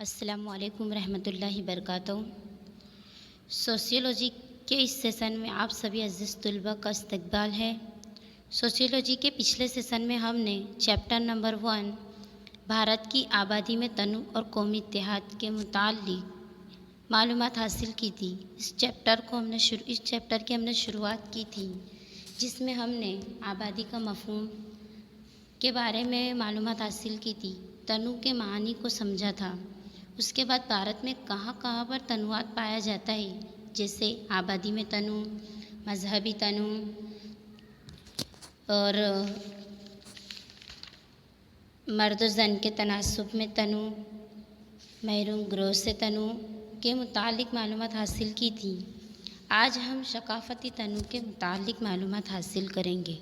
السلام علیکم ورحمۃ اللہ وبرکاتہ۔ سوشیولوجی کے اس سیشن میں آپ سبھی عزیز طلباء کا استقبال ہے۔ سوشیولوجی کے پچھلے سیشن میں ہم نے چیپٹر نمبر 1 بھارت کی آبادی میں تنوع اور قومی اتحاد کے متعلق معلومات حاصل کی تھی۔ اس چیپٹر کی ہم نے شروعات کی تھی، جس میں ہم نے آبادی کا مفہوم کے بارے میں معلومات حاصل کی تھی، تنوع کے معنی کو سمجھا تھا۔ اس کے بعد بھارت میں کہاں کہاں پر تنوعات پایا جاتا ہے، جیسے آبادی میں تنوع، مذہبی تنوع اور مرد و زن کے تناسب میں تنوع، محروم گروہ سے تنوع کے متعلق معلومات حاصل کی تھی۔ آج ہم ثقافتی تنوع کے متعلق معلومات حاصل کریں گے۔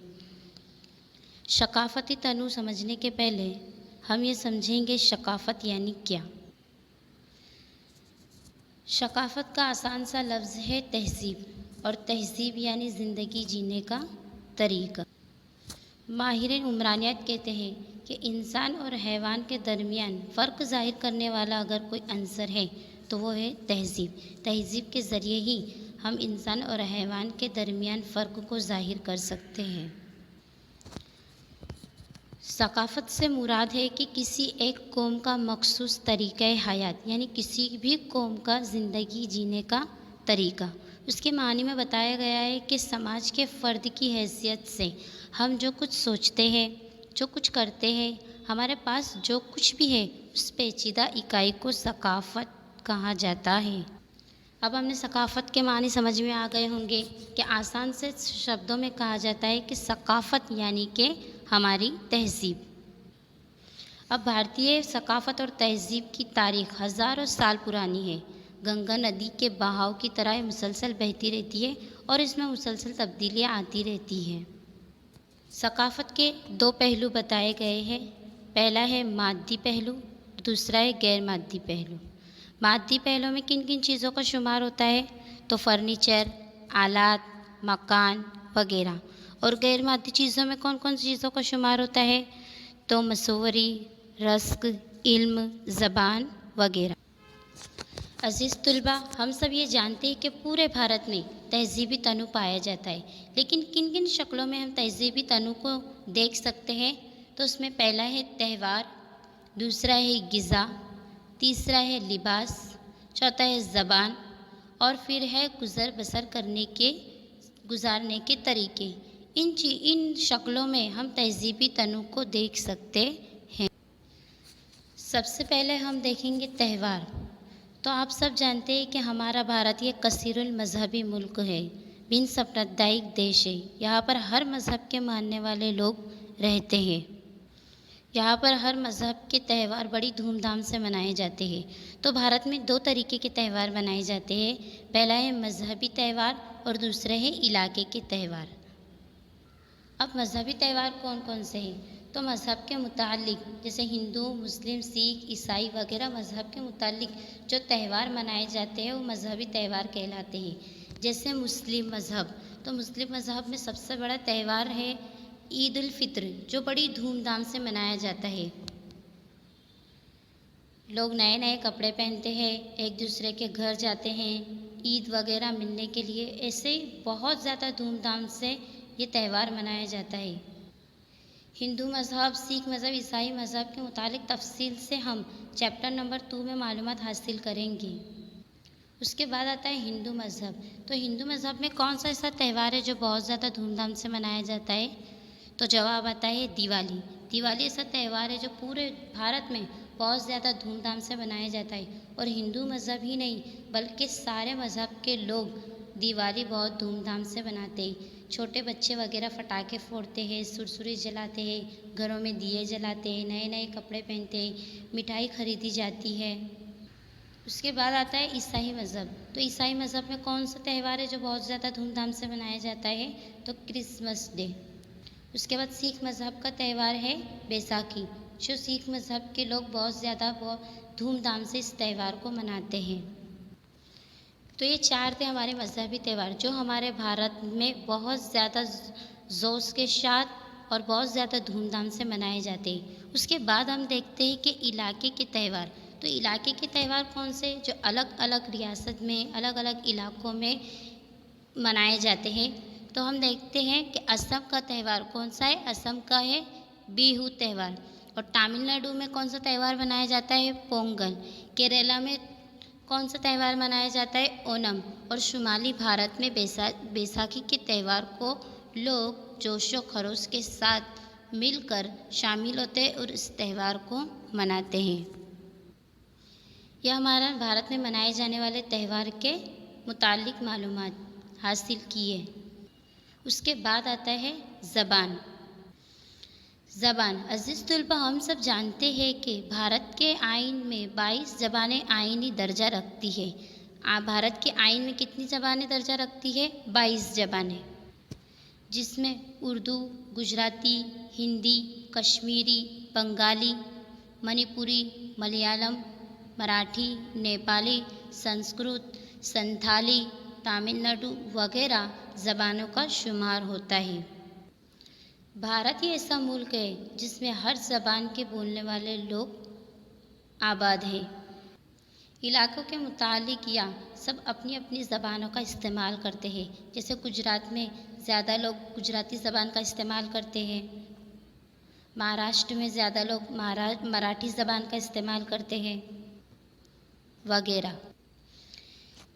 ثقافتی تنوع سمجھنے کے پہلے ہم یہ سمجھیں گے ثقافت یعنی کیا۔ ثقافت کا آسان سا لفظ ہے تہذیب، اور تہذیب یعنی زندگی جینے کا طریقہ۔ ماہرین عمرانیات کہتے ہیں کہ انسان اور حیوان کے درمیان فرق ظاہر کرنے والا اگر کوئی عنصر ہے تو وہ ہے تہذیب۔ تہذیب کے ذریعے ہی ہم انسان اور حیوان کے درمیان فرق کو ظاہر کر سکتے ہیں۔ ثقافت سے مراد ہے کہ کسی ایک قوم کا مخصوص طریقہ حیات، یعنی کسی بھی قوم کا زندگی جینے کا طریقہ۔ اس کے معنی میں بتایا گیا ہے کہ سماج کے فرد کی حیثیت سے ہم جو کچھ سوچتے ہیں، جو کچھ کرتے ہیں، ہمارے پاس جو کچھ بھی ہے، اس پیچیدہ اکائی کو ثقافت کہا جاتا ہے۔ اب ہم نے ثقافت کے معنی سمجھ میں آ گئے ہوں گے کہ آسان سے شبدوں میں کہا جاتا ہے کہ ثقافت یعنی کہ ہماری تہذیب۔ اب بھارتی ثقافت اور تہذیب کی تاریخ ہزاروں سال پرانی ہے۔ گنگا ندی کے بہاؤ کی طرح یہ مسلسل بہتی رہتی ہے اور اس میں مسلسل تبدیلیاں آتی رہتی ہیں۔ ثقافت کے 2 پہلو بتائے گئے ہیں۔ پہلا ہے مادی پہلو، دوسرا ہے غیر مادی پہلو۔ مادی پہلو میں کن کن چیزوں کا شمار ہوتا ہے؟ تو فرنیچر، آلات، مکان وغیرہ۔ اور غیر مادی چیزوں میں کون کون سی چیزوں کا شمار ہوتا ہے؟ تو مصوری، رزق، علم، زبان وغیرہ۔ عزیز طلباء، ہم سب یہ جانتے ہیں کہ پورے بھارت میں تہذیبی تنوع پایا جاتا ہے، لیکن کن کن شکلوں میں ہم تہذیبی تنوع کو دیکھ سکتے ہیں؟ تو اس میں پہلا ہے تہوار، دوسرا ہے غذا، تیسرا ہے لباس، چوتھا ہے زبان، اور پھر ہے گزارنے کے طریقے۔ ان شکلوں میں ہم تہذیبی تنوع کو دیکھ سکتے ہیں۔ سب سے پہلے ہم دیکھیں گے تہوار۔ تو آپ سب جانتے ہیں کہ ہمارا بھارت یہ کثیر المذہبی ملک ہے، بن سمپردائک دیش ہے۔ یہاں پر ہر مذہب کے ماننے والے لوگ رہتے ہیں۔ یہاں پر ہر مذہب کے تہوار بڑی دھوم دھام سے منائے جاتے ہیں۔ تو بھارت میں 2 طریقے کے تہوار منائے جاتے ہیں۔ پہلا ہے مذہبی تہوار اور دوسرے ہے علاقے کے تہوار۔ اب مذہبی تہوار کون کون سے ہیں؟ تو مذہب کے متعلق جیسے ہندو، مسلم، سکھ، عیسائی وغیرہ مذہب کے متعلق جو تہوار منائے جاتے ہیں وہ مذہبی تہوار کہلاتے ہیں۔ جیسے مسلم مذہب، تو مسلم مذہب میں سب سے بڑا تہوار ہے عید الفطر، جو بڑی دھوم دھام سے منایا جاتا ہے۔ لوگ نئے نئے کپڑے پہنتے ہیں، ایک دوسرے کے گھر جاتے ہیں عید وغیرہ ملنے کے لیے۔ ایسے بہت زیادہ دھوم دھام سے یہ تہوار منایا جاتا ہے۔ ہندو مذہب، سکھ مذہب، عیسائی مذہب کے متعلق تفصیل سے ہم چیپٹر نمبر 2 میں معلومات حاصل کریں گے۔ اس کے بعد آتا ہے ہندو مذہب۔ تو ہندو مذہب میں کون سا ایسا تہوار ہے جو بہت زیادہ دھوم دھام سے منایا جاتا ہے؟ تو جواب آتا ہے دیوالی۔ دیوالی ایسا تہوار ہے جو پورے بھارت میں بہت زیادہ دھوم دھام سے منایا جاتا ہے، اور ہندو مذہب ہی نہیں بلکہ سارے مذہب کے لوگ دیوالی بہت دھوم دھام سے مناتے ہیں۔ چھوٹے بچے وغیرہ پٹاخے پھوڑتے ہیں، سرسری جلاتے ہیں، گھروں میں دیے جلاتے ہیں، نئے نئے کپڑے پہنتے ہیں، مٹھائی خریدی جاتی ہے۔ اس کے بعد آتا ہے عیسائی مذہب۔ تو عیسائی مذہب میں کون سا تہوار ہے جو بہت زیادہ دھوم دھام سے منایا جاتا ہے؟ تو کرسمس ڈے۔ اس کے بعد سکھ مذہب کا تہوار ہے بیساکھی، جو سکھ مذہب کے لوگ بہت زیادہ دھوم دھام سے اس تہوار کو مناتے ہیں۔ تو یہ 4 تھے ہمارے مذہبی تہوار جو ہمارے بھارت میں بہت زیادہ جوش کے ساتھ اور بہت زیادہ دھوم دھام سے منائے جاتے ہیں۔ اس کے بعد ہم دیکھتے ہیں کہ علاقے کے تہوار۔ تو علاقے کے تہوار کون سے جو الگ الگ ریاست میں الگ الگ علاقوں میں منائے جاتے ہیں؟ تو ہم دیکھتے ہیں کہ اسم کا تہوار کون سا ہے؟ اسم کا ہے بیہو تہوار۔ اور تامل ناڈو میں کون سا تہوار منایا جاتا ہے؟ پونگل۔ کیرلا میں کون سا تہوار منایا جاتا ہے؟ اونم۔ اور شمالی بھارت میں بیساکھی کے تہوار کو لوگ جوش و خروش کے ساتھ مل کر شامل ہوتے ہیں اور اس تہوار کو مناتے ہیں۔ یہ ہمارا بھارت میں منائے جانے والے تہوار کے متعلق معلومات حاصل کی ہے۔ اس کے بعد آتا ہے زبان۔ عزیز طلبہ، ہم سب جانتے ہیں کہ بھارت کے آئین میں 22 زبانیں آئینی درجہ رکھتی ہے۔ بھارت کے آئین میں کتنی زبانیں درجہ رکھتی ہے؟ 22 زبانیں، جس میں اردو، گجراتی، ہندی، کشمیری، بنگالی، منی پوری، ملیالم، مراٹھی، نیپالی، سنسکرت، سنتھالی، تامل ناڈو وغیرہ زبانوں کا شمار ہوتا ہے۔ بھارت یہ ایسا ملک ہے جس میں ہر زبان کے بولنے والے لوگ آباد ہیں۔ علاقوں کے متعلق یا سب اپنی اپنی زبانوں کا استعمال کرتے ہیں۔ جیسے گجرات میں زیادہ لوگ گجراتی زبان کا استعمال کرتے ہیں، مہاراشٹر میں زیادہ لوگ مراٹھی زبان کا استعمال کرتے ہیں وغیرہ۔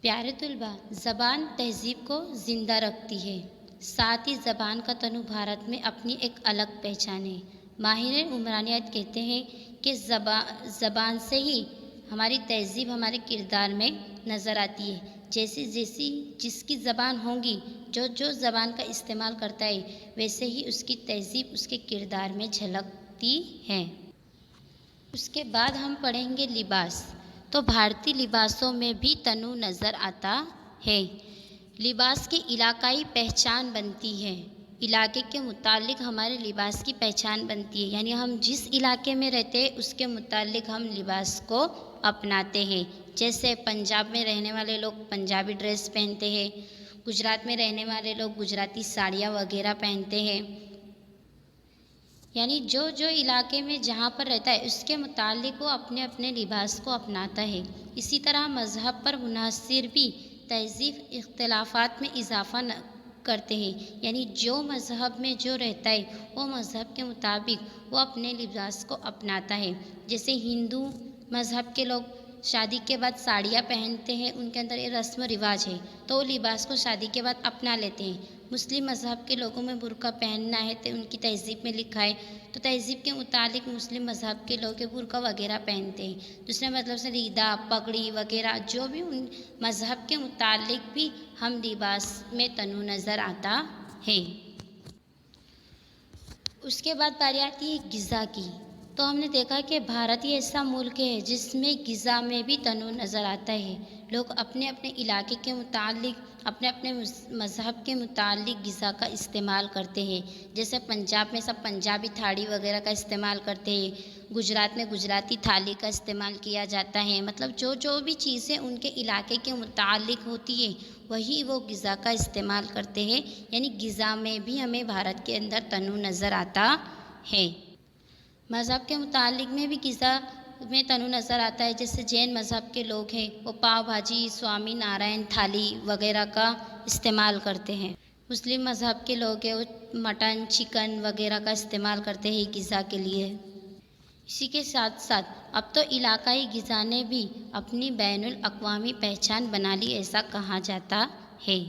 پیارے طلبہ، زبان تہذیب کو زندہ رکھتی ہے، ساتھ ہی زبان کا تنوع بھارت میں اپنی ایک الگ پہچان ہے۔ ماہرین عمرانیات کہتے ہیں کہ زبان سے ہی ہماری تہذیب ہمارے کردار میں نظر آتی ہے۔ جیسی جس کی زبان ہوگی، جو زبان کا استعمال کرتا ہے، ویسے ہی اس کی تہذیب اس کے کردار میں جھلکتی ہے۔ اس کے بعد ہم پڑھیں گے لباس۔ تو بھارتی لباسوں میں بھی تنوع نظر آتا ہے۔ لباس کی علاقائی پہچان بنتی ہے۔ علاقے کے متعلق ہمارے لباس کی پہچان بنتی ہے، یعنی ہم جس علاقے میں رہتے ہیں اس کے متعلق ہم لباس کو اپناتے ہیں۔ جیسے پنجاب میں رہنے والے لوگ پنجابی ڈریس پہنتے ہیں، گجرات میں رہنے والے لوگ گجراتی ساڑیاں وغیرہ پہنتے ہیں۔ یعنی جو علاقے میں جہاں پر رہتا ہے اس کے متعلق وہ اپنے اپنے لباس کو اپناتا ہے۔ اسی طرح مذہب پر منحصر بھی تہذیب اختلافات میں اضافہ کرتے ہیں، یعنی جو مذہب میں جو رہتا ہے وہ مذہب کے مطابق وہ اپنے لباس کو اپناتا ہے۔ جیسے ہندو مذہب کے لوگ شادی کے بعد ساڑیاں پہنتے ہیں، ان کے اندر یہ رسم و رواج ہے، تو وہ لباس کو شادی کے بعد اپنا لیتے ہیں۔ مسلم مذہب کے لوگوں میں برقع پہننا ہے تو ان کی تہذیب میں لکھا ہے، تو تہذیب کے متعلق مسلم مذہب کے لوگ برقع وغیرہ پہنتے ہیں۔ دوسرے مطلب سے ریدا، پگڑی وغیرہ جو بھی ان مذہب کے متعلق بھی ہم لباس میں تنوع نظر آتا ہے۔ اس کے بعد باری آتی ہے غذا کی۔ تو ہم نے دیکھا کہ بھارت یہ ایسا ملک ہے جس میں غذا میں بھی تنوع نظر آتا ہے۔ لوگ اپنے اپنے علاقے کے متعلق اپنے اپنے مذہب کے متعلق غذا کا استعمال کرتے ہیں۔ جیسے پنجاب میں سب پنجابی تھالی وغیرہ کا استعمال کرتے ہیں، گجرات میں گجراتی تھالی کا استعمال کیا جاتا ہے۔ مطلب جو بھی چیزیں ان کے علاقے کے متعلق ہوتی ہیں وہی وہ غذا کا استعمال کرتے ہیں، یعنی غذا میں بھی ہمیں بھارت کے اندر تنوع نظر آتا ہے۔ مذہب کے متعلق میں بھی غذا میں تنوع نظر آتا ہے۔ جیسے جین مذہب کے لوگ ہیں وہ پاؤ بھاجی، سوامی نارائن تھالی وغیرہ کا استعمال کرتے ہیں۔ مسلم مذہب کے لوگ ہیں وہ مٹن، چکن وغیرہ کا استعمال کرتے ہیں غذا کے لیے۔ اسی کے ساتھ ساتھ اب تو علاقائی غذا نے بھی اپنی بین الاقوامی پہچان بنا لی، ایسا کہا جاتا ہے۔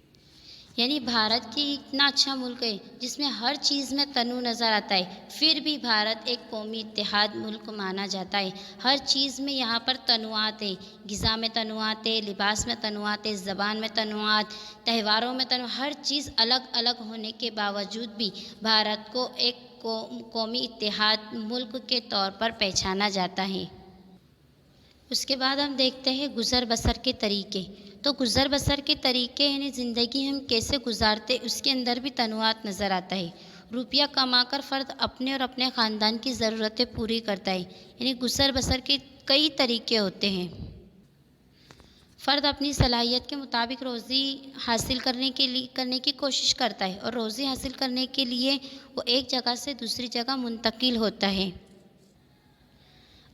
یعنی بھارت کی اتنا اچھا ملک ہے جس میں ہر چیز میں تنوع نظر آتا ہے، پھر بھی بھارت ایک قومی اتحاد ملک مانا جاتا ہے۔ ہر چیز میں یہاں پر تنوعات ہے، غذا میں تنوعات ہے، لباس میں تنوعات ہے، زبان میں تنوعات، تہواروں میں تنوع، ہر چیز الگ الگ ہونے کے باوجود بھی بھارت کو ایک قومی اتحاد ملک کے طور پر پہچانا جاتا ہے۔ اس کے بعد ہم دیکھتے ہیں گزر بسر کے طریقے۔ تو گزر بسر کے طریقے یعنی زندگی ہم کیسے گزارتے، اس کے اندر بھی تنوعات نظر آتا ہے۔ روپیہ کما کر فرد اپنے اور اپنے خاندان کی ضرورتیں پوری کرتا ہے، یعنی گزر بسر کے کئی طریقے ہوتے ہیں۔ فرد اپنی صلاحیت کے مطابق روزی حاصل کرنے کی کوشش کرتا ہے، اور روزی حاصل کرنے کے لیے وہ ایک جگہ سے دوسری جگہ منتقل ہوتا ہے۔